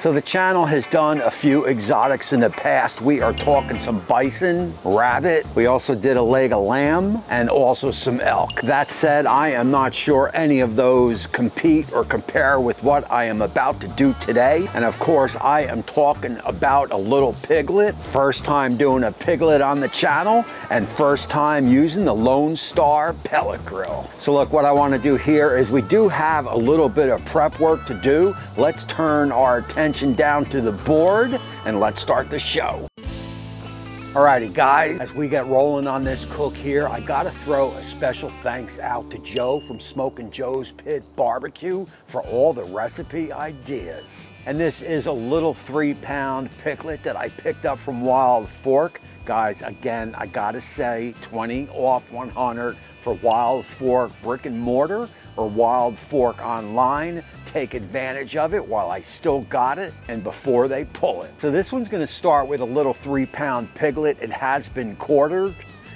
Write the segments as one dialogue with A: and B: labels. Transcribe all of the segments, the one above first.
A: So the channel has done a few exotics in the past. We are talking some bison, rabbit. We also did a leg of lamb and also some elk. That said, I am not sure any of those compete or compare with what I am about to do today. And of course, I am talking about a little piglet. First time doing a piglet on the channel and first time using the Lone Star pellet grill. So look, what I want to do here is we do have a little bit of prep work to do. Let's turn our attention down to the board and let's start the show. Alrighty guys, as we get rolling on this cook here, I gotta throw a special thanks out to Joe from Smokin' Joe's Pit Barbecue for all the recipe ideas. And this is a little 3-pound piglet that I picked up from Wild Fork. Guys, again, I gotta say 20 off 100 for Wild Fork brick and mortar or Wild Fork online. Take advantage of it while I still got it and before they pull it. So this one's gonna start with a little 3-pound piglet. It has been quartered.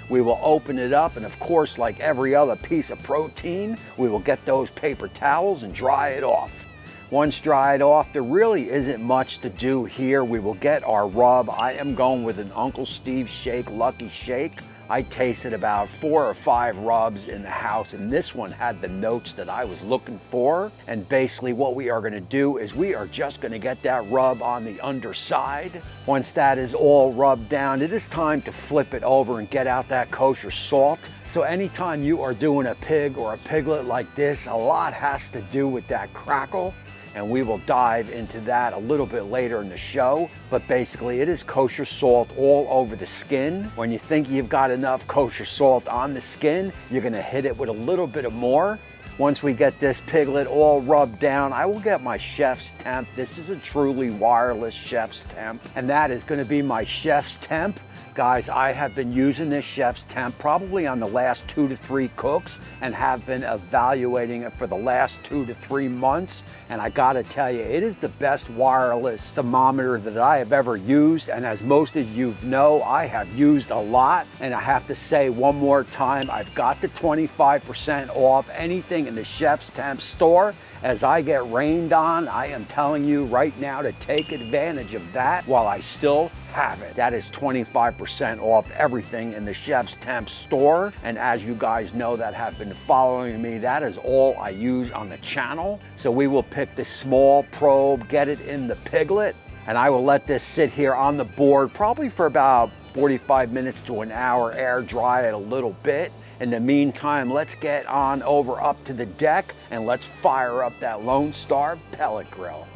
A: We will open it up and of course, like every other piece of protein, we will get those paper towels and dry it off. Once dried off, there really isn't much to do here. We will get our rub. I am going with an Uncle Steve Shake Lucky Shake. I tasted about 4 or 5 rubs in the house and this one had the notes that I was looking for. And basically what we are gonna do is we are just gonna get that rub on the underside. Once that is all rubbed down, it is time to flip it over and get out that kosher salt. So anytime you are doing a pig or a piglet like this, a lot has to do with that crackle. And we will dive into that a little bit later in the show. But basically it is kosher salt all over the skin. When you think you've got enough kosher salt on the skin, you're gonna hit it with a little bit of more. Once we get this piglet all rubbed down, I will get my chef's temp. This is a truly wireless chef's temp, and that is gonna be my chef's temp. Guys, I have been using this chef's temp probably on the last 2 to 3 cooks and have been evaluating it for the last 2 to 3 months. And I gotta tell you, it is the best wireless thermometer that I have ever used. And as most of you know, I have used a lot. And I have to say one more time, I've got the 25% off anything in the chef's temp store. As I get rained on, I am telling you right now to take advantage of that while I still have it. That is 25% off everything in the Chef's Temp store. And as you guys know that have been following me, that is all I use on the channel. So we will pick the small probe, get it in the piglet, and I will let this sit here on the board probably for about 45 minutes to an hour, air dry it a little bit. In the meantime, let's get on over up to the deck and let's fire up that Lone Star pellet grill.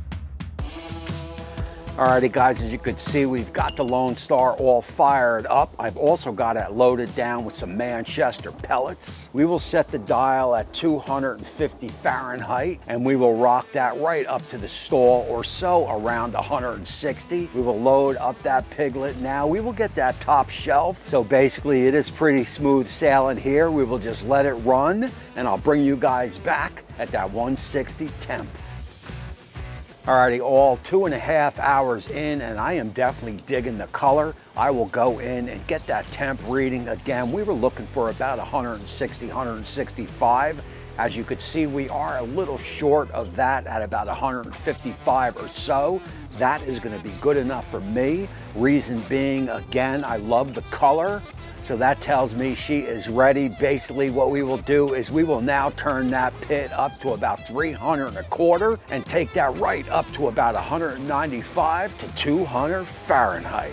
A: Alrighty guys, as you can see, we've got the Lone Star all fired up. I've also got it loaded down with some Manchester pellets. We will set the dial at 250 Fahrenheit and we will rock that right up to the stall or so around 160. We will load up that piglet now. We will get that top shelf. So basically it is pretty smooth sailing here. We will just let it run and I'll bring you guys back at that 160 temp. Alrighty, all 2.5 hours in and I am definitely digging the color. I will go in and get that temp reading again. We were looking for about 160, 165. As you could see, we are a little short of that at about 155 or so. That is gonna be good enough for me. Reason being, again, I love the color. So that tells me she is ready. Basically what we will do is we will now turn that pit up to about 325 and take that right up to about 195 to 200 Fahrenheit.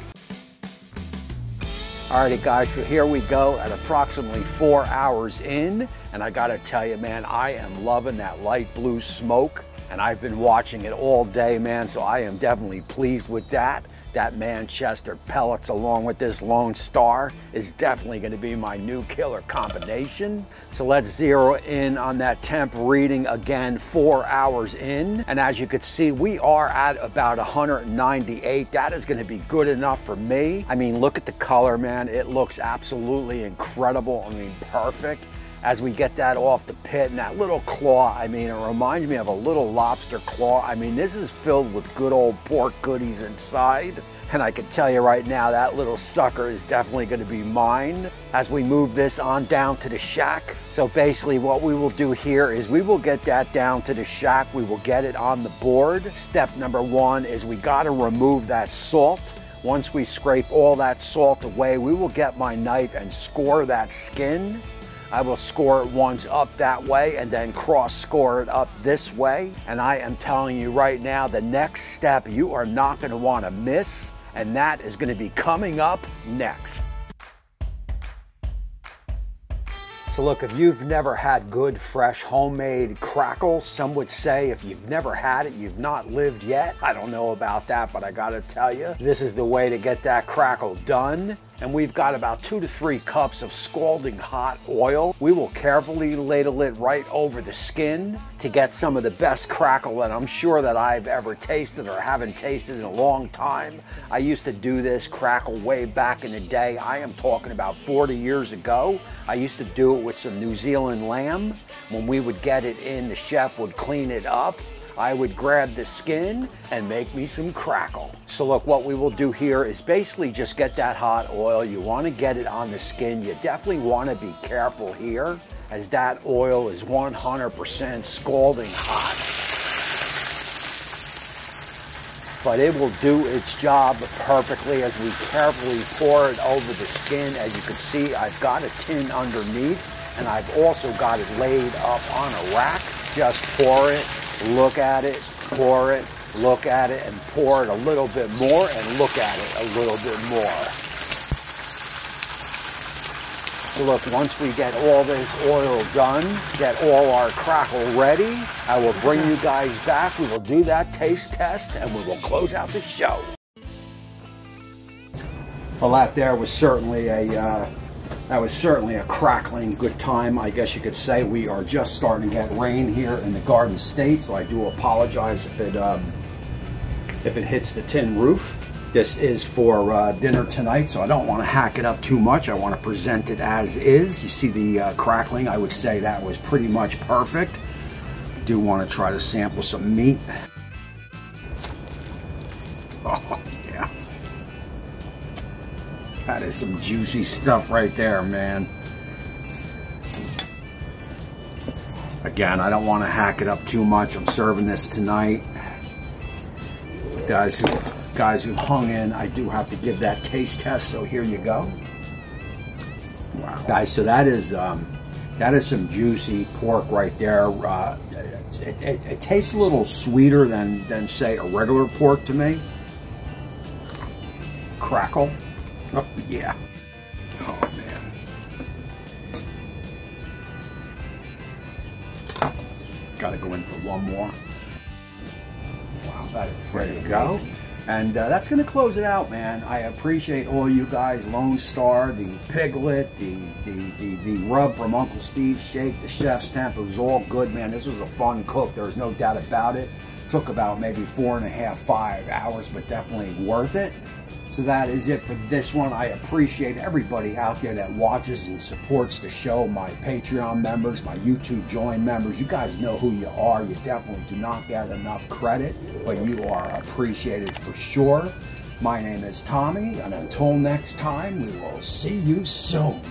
A: Alrighty guys, so here we go at approximately 4 hours in. And I gotta tell you, man, I am loving that light blue smoke. And I've been watching it all day, man, so I am definitely pleased with that. That Manchester pellets along with this Lone Star is definitely gonna be my new killer combination. So let's zero in on that temp reading again, 4 hours in. And as you can see, we are at about 198. That is gonna be good enough for me. I mean, look at the color, man. It looks absolutely incredible. I mean, perfect. as we get that off the pit. And that little claw, I mean, it reminds me of a little lobster claw. I mean, this is filled with good old pork goodies inside. And I can tell you right now, that little sucker is definitely going to be mine as we move this on down to the shack. So basically what we will do here is we will get that down to the shack. We will get it on the board. Step number one is we got to remove that salt. Once we scrape all that salt away, we will get my knife and score that skin. I will score it once up that way and then cross score it up this way. And I am telling you right now, the next step you are not going to want to miss. And that is going to be coming up next. So look, if you've never had good, fresh, homemade crackles, some would say if you've never had it, you've not lived yet. I don't know about that, but I gotta tell you, this is the way to get that crackle done. And we've got about 2 to 3 cups of scalding hot oil. We will carefully ladle it right over the skin to get some of the best crackle that I'm sure that I've ever tasted or haven't tasted in a long time. I used to do this crackle way back in the day. I am talking about 40 years ago. I used to do it with some New Zealand lamb. When we would get it in, the chef would clean it up. I would grab the skin and make me some crackle. So look, what we will do here is basically just get that hot oil. You want to get it on the skin. You definitely want to be careful here, as that oil is 100% scalding hot. But it will do its job perfectly as we carefully pour it over the skin. As you can see, I've got a tin underneath, and I've also got it laid up on a rack. Just pour it, look at it, pour it, look at it, and pour it a little bit more, and look at it a little bit more. So look, once we get all this oil done, get all our crackle ready, I will bring you guys back. We will do that taste test, and we will close out the show. Well, that there was certainly a crackling good time, I guess you could say. We are just starting to get rain here in the Garden State, so I do apologize if it hits the tin roof. This is for dinner tonight, so I don't want to hack it up too much. I want to present it as is. You see the crackling, I would say that was pretty much perfect. I do want to try to sample some meat. Oh, yeah. That is some juicy stuff right there, man. Again, I don't want to hack it up too much. I'm serving this tonight. Guys who hung in, I do have to give that taste test, so here you go. Wow. Guys, so that is some juicy pork right there. It tastes a little sweeter than say a regular pork to me. Crackle. Oh, yeah. Oh, man. Gotta go in for one more. Wow, that is ready to go. And that's going to close it out, man. I appreciate all you guys, Lone Star, the Piglet, the rub from Uncle Steve's Shake, the Chef's Temp. It was all good, man. This was a fun cook. There's no doubt about it. Took about maybe 4.5, 5 hours, but definitely worth it. So that is it for this one. I appreciate everybody out there that watches and supports the show. My Patreon members, my YouTube Join members. You guys know who you are. You definitely do not get enough credit, but you are appreciated for sure. My name is Tommy, and until next time, we will see you soon.